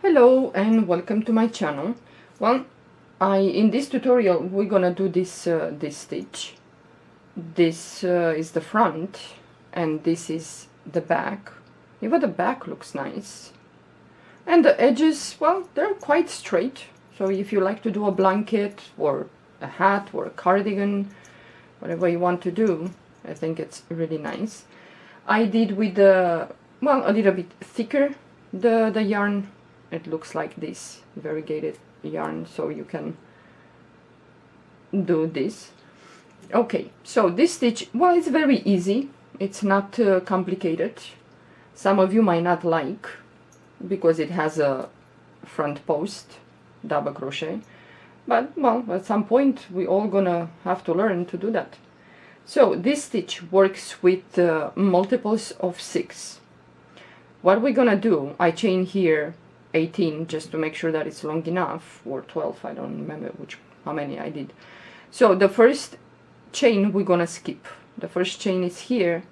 Hello and welcome to my channel. Well, in this tutorial we're gonna do this stitch. This is the front and this is the back. Even the back looks nice. And the edges, well, they're quite straight. So if you like to do a blanket or a hat or a cardigan, whatever you want to do, I think it's really nice. I did with a little bit thicker the yarn. It looks like this variegated yarn, so you can do this. Okay, so this stitch, well, it's very easy. It's not complicated. Some of you might not like because it has a front post double crochet, but well, at some point we all gonna have to learn to do that. So this stitch works with multiples of 6. What we're gonna do, I chain here 18 just to make sure that it's long enough, or 12, I don't remember how many I did. So the first chain we're gonna skip. The first chain is here.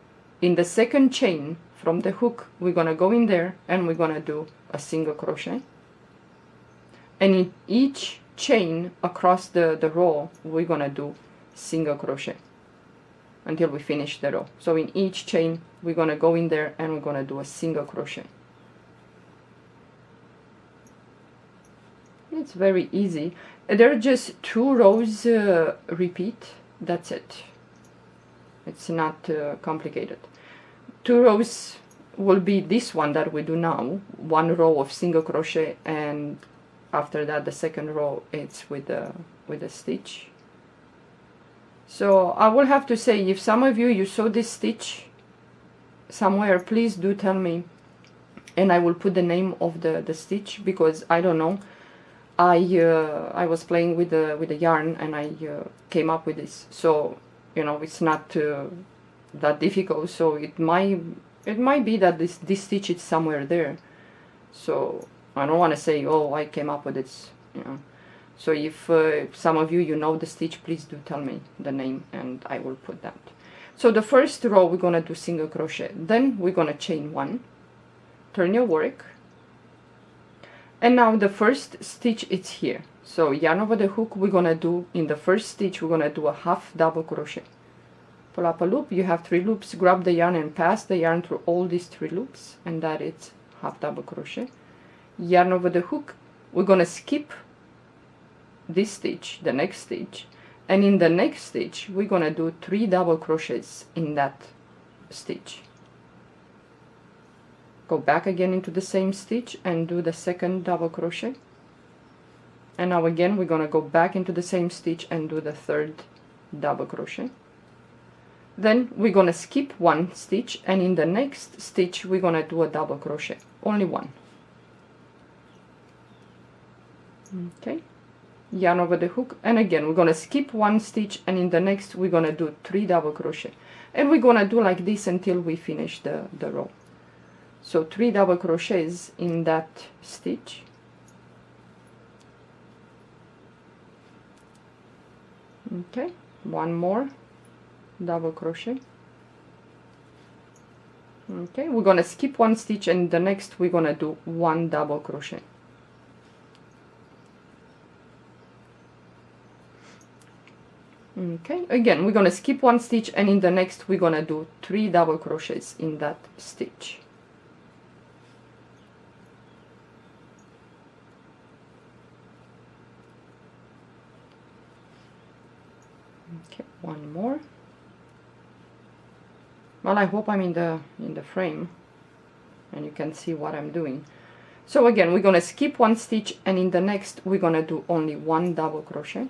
In the second chain from the hook we're gonna go in there and we're gonna do a single crochet, and in each chain across the row we're gonna do single crochet until we finish the row. So in each chain we're gonna go in there and we're gonna do a single crochet. It's very easy. There are just 2 rows repeat, that's it. It's not complicated. 2 rows will be this one that we do now, 1 row of single crochet, and after that the second row it's with a stitch. So I will have to say, if some of you saw this stitch somewhere, please do tell me and I will put the name of the stitch, because I don't know. I was playing with the yarn and I came up with this, so you know, it's not that difficult. So it might be that this stitch is somewhere there. So I don't want to say, oh, I came up with this, you know. So if some of you know the stitch, please do tell me the name and I will put that. So the first row we're gonna do single crochet, then we're gonna chain 1, turn your work. And now the first stitch is here. So yarn over the hook, we're gonna do, in the first stitch we're gonna do a half double crochet. Pull up a loop, you have 3 loops, grab the yarn and pass the yarn through all these 3 loops, and that is half double crochet. Yarn over the hook, we're gonna skip this stitch, the next stitch, and in the next stitch we're gonna do 3 double crochets in that stitch. Go back again into the same stitch and do the second double crochet, and now again we're gonna go back into the same stitch and do the third double crochet. Then we're gonna skip 1 stitch, and in the next stitch we're gonna do a double crochet, only 1. Okay, yarn over the hook, and again we're gonna skip 1 stitch, and in the next we're gonna do 3 double crochet, and we're gonna do like this until we finish the row. So 3 double crochets in that stitch. Okay, 1 more double crochet. Okay, we're gonna skip 1 stitch, and the next we're gonna do 1 double crochet. Okay, again we're gonna skip 1 stitch, and in the next we're gonna do 3 double crochets in that stitch. Okay, 1 more. Well, I hope I'm in the frame and you can see what I'm doing. So again we're gonna skip 1 stitch, and in the next we're gonna do only 1 double crochet.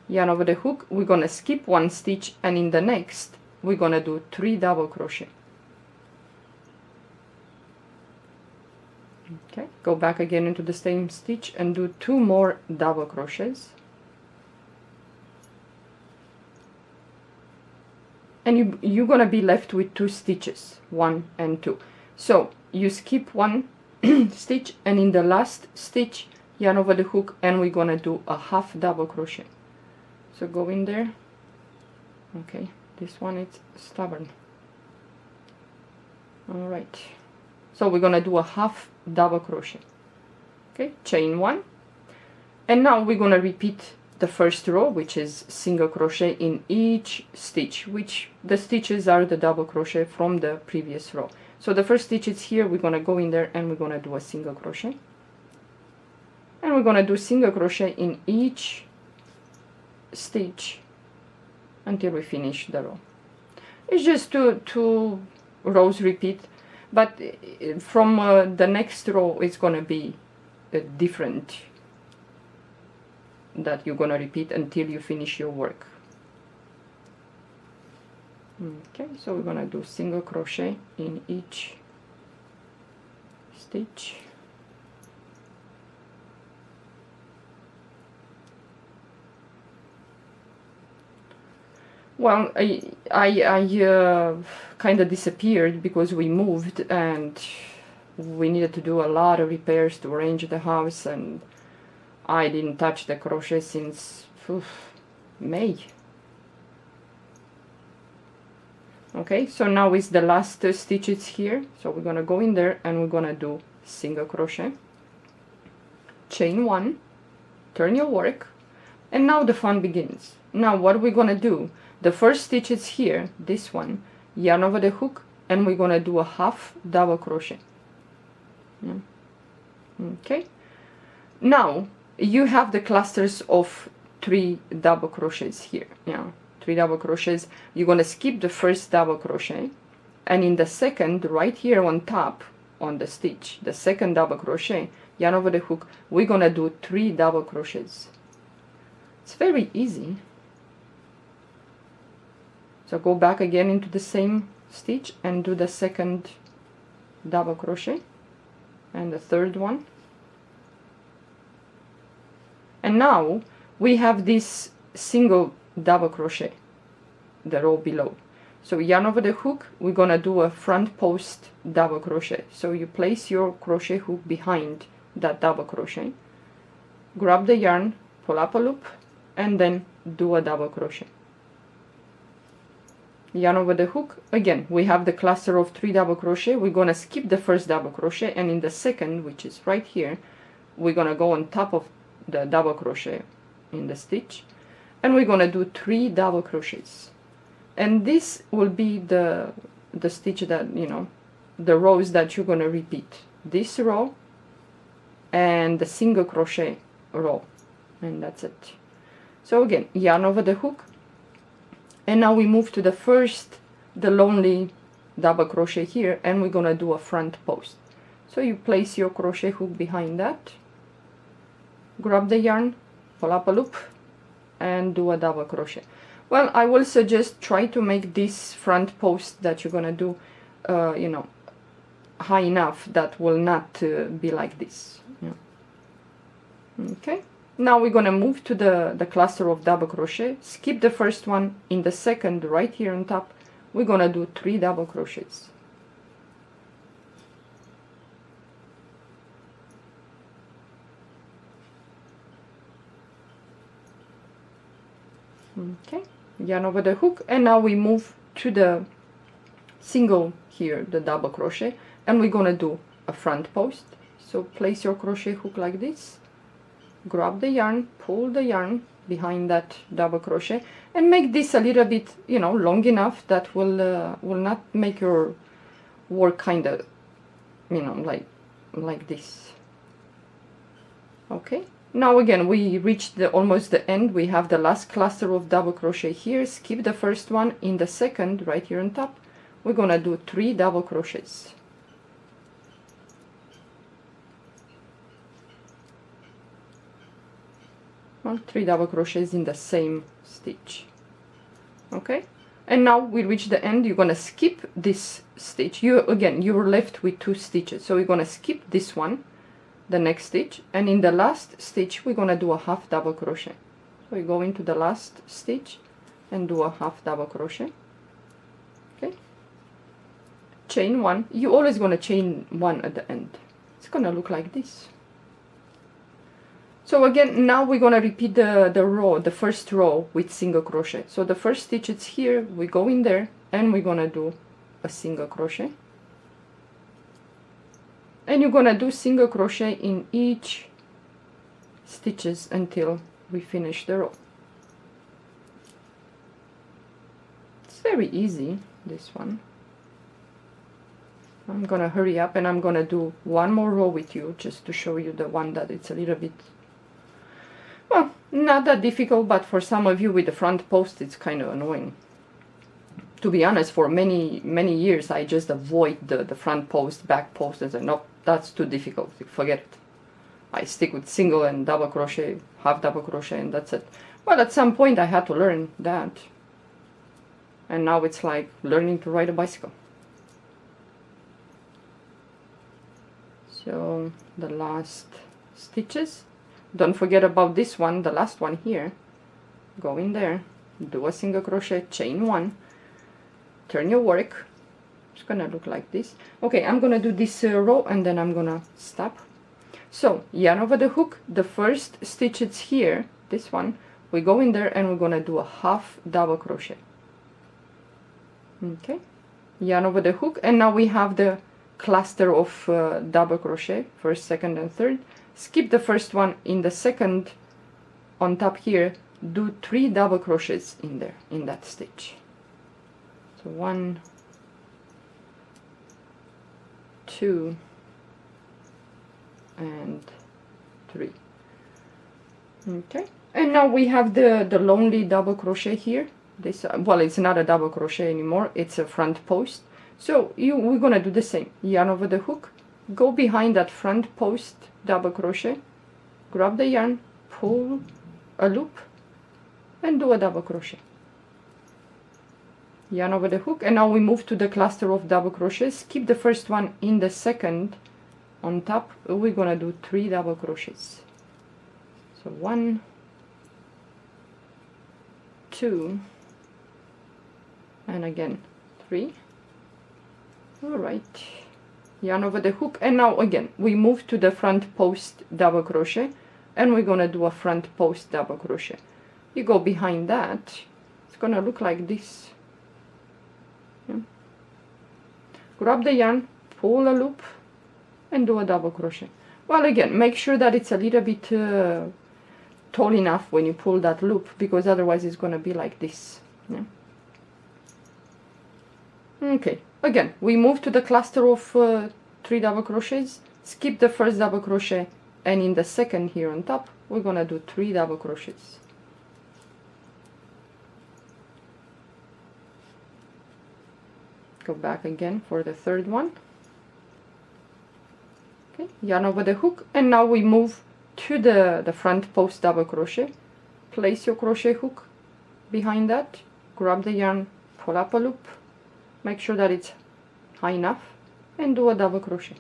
Yarn over the hook, we're gonna skip 1 stitch, and in the next we're gonna do 3 double crochet. Okay, go back again into the same stitch and do 2 more double crochets. And you're gonna be left with 2 stitches, 1 and 2. So you skip 1 stitch, and in the last stitch yarn over the hook, and we're gonna do a half double crochet. So go in there. Okay, this one is stubborn. All right, So we're gonna do a half double crochet. Okay, chain 1, and now we're gonna repeat the first row, which is single crochet in each stitch, which the stitches are the double crochet from the previous row. So the first stitch is here, we're gonna go in there and we're gonna do a single crochet, and we're gonna do single crochet in each stitch until we finish the row. It's just two rows repeat, but from the next row it's gonna be different, that you're gonna repeat until you finish your work. Okay, so we're gonna do single crochet in each stitch. Well, I kind of disappeared because we moved and we needed to do a lot of repairs to arrange the house, and I didn't touch the crochet since May. Okay, so now is the last stitches here, so we're gonna go in there and we're gonna do single crochet, chain 1, turn your work, and now the fun begins. Now what we're gonna do, the first stitch is here, this one, yarn over the hook, and we're gonna do a half double crochet. Yeah. Okay, now you have the clusters of 3 double crochets here. Yeah, 3 double crochets. You're gonna skip the first double crochet, and in the second, right here on top on the stitch, the second double crochet, yarn over the hook, we're gonna do 3 double crochets. It's very easy. So go back again into the same stitch and do the second double crochet and the third one. And now we have this single double crochet, the row below. So yarn over the hook, we're gonna do a front post double crochet. So you place your crochet hook behind that double crochet, grab the yarn, pull up a loop, and then do a double crochet. Yarn over the hook, again we have the cluster of 3 double crochet. We're gonna skip the first double crochet, and in the second, which is right here, we're gonna go on top of the double crochet in the stitch, and we're gonna do 3 double crochets, and this will be the stitch that, you know, the rows that you're gonna repeat, this row and the single crochet row, and that's it. So again, yarn over the hook, and now we move to the first, the lonely double crochet here, and we're gonna do a front post. So you place your crochet hook behind that, grab the yarn, pull up a loop, and do a double crochet. Well, I will suggest try to make this front post that you're gonna do, you know, high enough that will not be like this. Yeah. Okay. Now we're gonna move to the cluster of double crochet, skip the first one, in the second right here on top, we're gonna do 3 double crochets. Okay, yarn over the hook, and now we move to the single here, the double crochet, and we're gonna do a front post. So place your crochet hook like this, grab the yarn, pull the yarn behind that double crochet, and make this a little bit, you know, long enough that will not make your work kind of, you know, like this. Okay, now again we reached almost the end. We have the last cluster of double crochet here, skip the first one, in the second right here on top we're gonna do 3 double crochets. Well, 3 double crochets in the same stitch. Okay, and now we reach the end. You're gonna skip this stitch. You're left with 2 stitches, so we're gonna skip this one, the next stitch, and in the last stitch we're gonna do a half double crochet. So we go into the last stitch and do a half double crochet. Okay, chain 1. You always gonna chain 1 at the end. It's gonna look like this. So again, now we're gonna repeat the first row with single crochet. So the first stitch is here, we go in there and we're gonna do a single crochet. and you're gonna do single crochet in each stitches until we finish the row. It's very easy, this one. I'm gonna hurry up and I'm gonna do one more row with you just to show you the one that it's a little bit, well, not that difficult, but for some of you with the front post it's kind of annoying. To be honest, for many years I just avoid the front post, back post, and say nope, that's too difficult, forget it. I stick with single and double crochet, half double crochet, and that's it. Well, at some point I had to learn that, and now it's like learning to ride a bicycle. So the last stitches, don't forget about this one, the last one here. Go in there, do a single crochet, chain one, turn your work. It's gonna look like this. Okay, I'm gonna do this row and then I'm gonna stop. So yarn over the hook, the first stitch is here, this one, we go in there and we're gonna do a half double crochet. Okay, yarn over the hook, and now we have the cluster of double crochet, first, second and third. Skip the first one, in the second on top here do 3 double crochets in there, in that stitch. So 1, 2 and 3. Okay, and now we have the lonely double crochet here. This well, it's not a double crochet anymore, it's a front post. So we're gonna do the same. Yarn over the hook, go behind that front post double crochet, grab the yarn, pull a loop and do a double crochet. Yarn over the hook, and now we move to the cluster of double crochets. Keep the first one, in the second on top we're gonna do 3 double crochets. So 1, 2 and again 3. All right, yarn over the hook, and now again we move to the front post double crochet and we're gonna do a front post double crochet. You go behind that, it's gonna look like this. Yeah. Grab the yarn, pull a loop and do a double crochet. Well, again, make sure that it's a little bit tall enough when you pull that loop, because otherwise it's gonna be like this. Yeah. Okay, again we move to the cluster of 3 double crochets, skip the first double crochet, and in the second here on top we're gonna do 3 double crochets. Go back again for the third one. Okay, yarn over the hook, and now we move to the front post double crochet. Place your crochet hook behind that, grab the yarn, pull up a loop, make sure that it's high enough, and do a double crochet.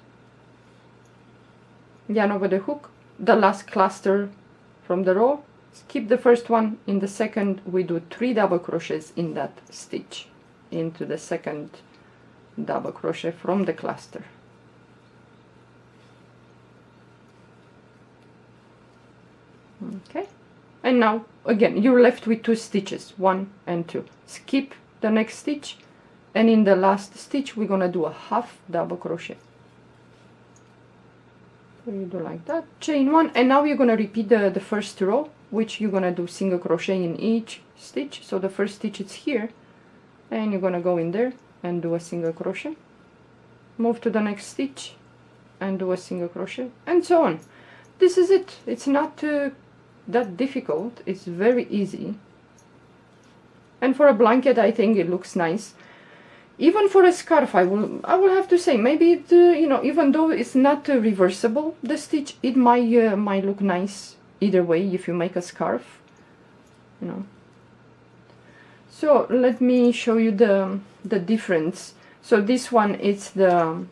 Yarn over the hook, the last cluster from the row, skip the first one, in the second we do 3 double crochets in that stitch into the second double crochet from the cluster. Okay, and now again you're left with 2 stitches, 1 and 2. Skip the next stitch, and in the last stitch we're gonna do a half double crochet. So you do like that, chain 1, and now you're gonna repeat the first row, which you're gonna do single crochet in each stitch. So the first stitch is here, and you're gonna go in there and do a single crochet, move to the next stitch and do a single crochet, and so on. This is it. It's not that difficult, it's very easy, and for a blanket I think it looks nice. Even for a scarf, I will have to say, maybe it, you know, even though it's not reversible, the stitch, it might look nice either way if you make a scarf, you know. So let me show you the difference. So this one is the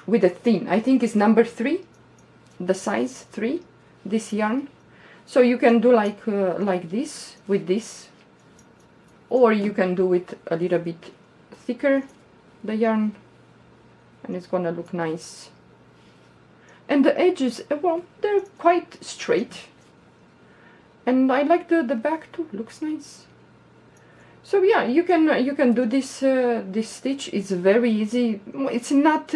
with the thin, I think it's number 3, the size 3, this yarn. So you can do like this with this, or you can do it a little bit thicker, the yarn, and it's gonna look nice. And the edges, well, they're quite straight, and I like the back too, looks nice. So yeah, you can do this this stitch. It's very easy. It's not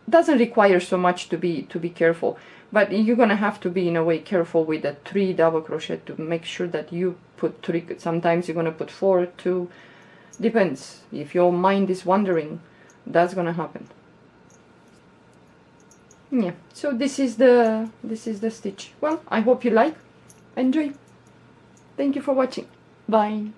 doesn't require so much to be careful, but you're gonna have to be in a way careful with the 3 double crochet to make sure that you put 3. Sometimes you're gonna put 4, 2, depends. If your mind is wandering, that's gonna happen. Yeah, so this is the stitch. Well, I hope you like. Enjoy. Thank you for watching. Bye.